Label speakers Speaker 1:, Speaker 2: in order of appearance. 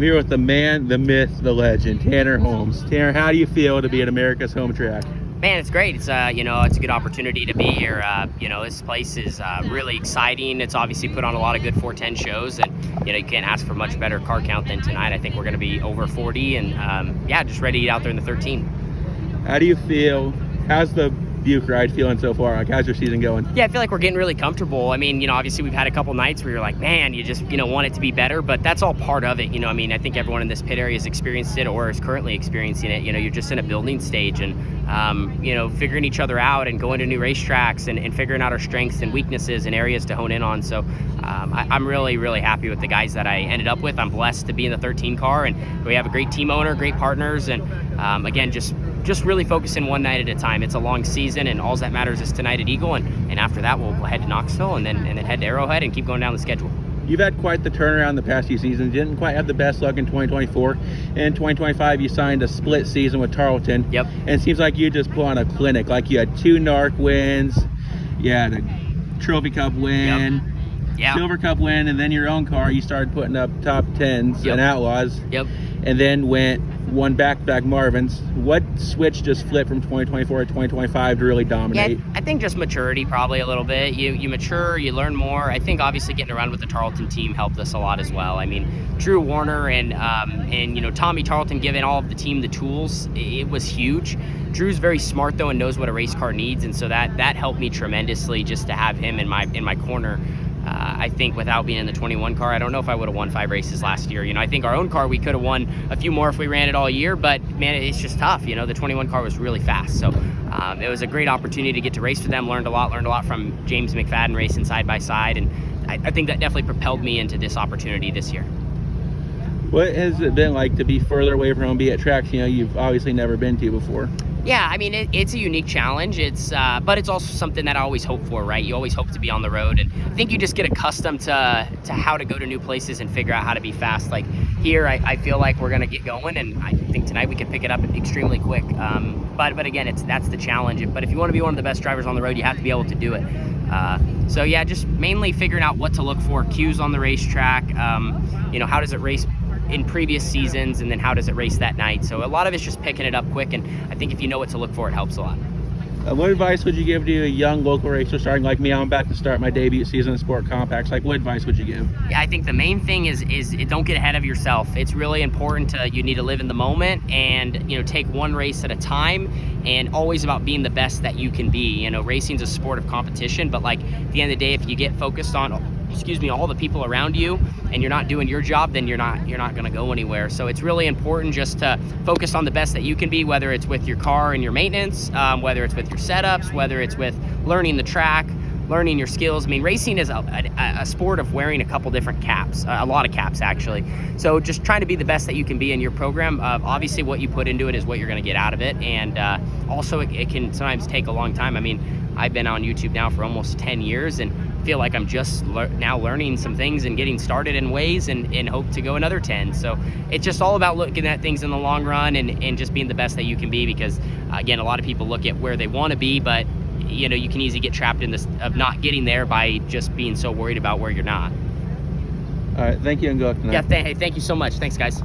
Speaker 1: I'm here with the man, the myth, the legend, Tanner Holmes. Tanner, how do you feel to be at America's home track?
Speaker 2: Man, it's great. It's it's a good opportunity to be here. This place is really exciting. It's obviously put on a lot of good 410 shows, and you can't ask for much better car count than tonight. I think we're going to be over 40, and just ready to get out there in the 13.
Speaker 1: How do you feel? How's the Buch ride feeling so far? Like, how's your season going?
Speaker 2: Yeah, I feel like we're getting really comfortable. I mean, obviously we've had a couple nights where you're like, man, you just, want it to be better, but that's all part of it. I think everyone in this pit area has experienced it or is currently experiencing it. You're just in a building stage and, figuring each other out and going to new racetracks and figuring out our strengths and weaknesses and areas to hone in on. So I'm really, really happy with the guys that I ended up with. I'm blessed to be in the 13 car, and we have a great team owner, great partners, and again, just really focusing one night at a time. It's a long season, and all that matters is tonight at Eagle, and after that we'll head to Knoxville and then head to Arrowhead and keep going down the schedule.
Speaker 1: You've had quite the turnaround the past few seasons. You didn't quite have the best luck in 2024. In 2025, you signed a split season with Tarleton.
Speaker 2: Yep.
Speaker 1: And it seems like you just put on a clinic. Like, you had 2 NARC wins, you had a Trophy Cup win,
Speaker 2: Yep.
Speaker 1: Silver Cup win, and then your own car, you started putting up top 10s
Speaker 2: Yep.
Speaker 1: and Outlaws.
Speaker 2: Yep.
Speaker 1: And then won back-to-back Marvins. What switch just flipped from 2024 to 2025 to really dominate?
Speaker 2: Yeah, I think just maturity probably a little bit. You mature, you learn more. I think obviously getting around with the Tarleton team helped us a lot as well. I mean, Drew Warner and Tommy Tarleton giving all of the team the tools, it was huge. Drew's very smart though and knows what a race car needs, and so that helped me tremendously just to have him in my corner. I think without being in the 21 car, I don't know if I would have won 5 races last year. I think our own car, we could have won a few more if we ran it all year, but man, it's just tough. The 21 car was really fast. So it was a great opportunity to get to race for them, learned a lot from James McFadden racing side by side. And I think that definitely propelled me into this opportunity this year.
Speaker 1: What has it been like to be further away from home, be at tracks you've obviously never been to before?
Speaker 2: Yeah, I mean, it's a unique challenge. But it's also something that I always hope for, right? You always hope to be on the road, and I think you just get accustomed to how to go to new places and figure out how to be fast. Like here, I feel like we're gonna get going, and I think tonight we can pick it up extremely quick. But again, that's the challenge. But if you want to be one of the best drivers on the road, you have to be able to do it. So yeah, just mainly figuring out what to look for, cues on the racetrack. How does it race in previous seasons, and then how does it race that night? So a lot of it's just picking it up quick, and I think if you know what to look for, it helps a lot.
Speaker 1: What advice would you give to a young local racer starting like me? I'm about to start my debut season in Sport Compacts. Like, what advice would you give?
Speaker 2: Yeah, I think the main thing is don't get ahead of yourself. It's really important you need to live in the moment and take one race at a time, and always about being the best that you can be. Racing's a sport of competition, but like at the end of the day, if you get focused on all the people around you and you're not doing your job, then you're not going to go anywhere. So it's really important just to focus on the best that you can be, whether it's with your car and your maintenance, whether it's with your setups, whether it's with learning the track, learning your skills. I mean, racing is a sport of wearing a couple different caps, a lot of caps actually. So just trying to be the best that you can be in your program. Obviously what you put into it is what you're going to get out of it, and also it can sometimes take a long time. I mean, I've been on YouTube now for almost 10 years and feel like I'm just now learning some things and getting started in ways, and hope to go another 10. So it's just all about looking at things in the long run and just being the best that you can be, because again, a lot of people look at where they want to be, but you can easily get trapped in this of not getting there by just being so worried about where you're not.
Speaker 1: All right, thank you, and good luck tonight.
Speaker 2: Yeah, hey, thank you so much. Thanks, guys.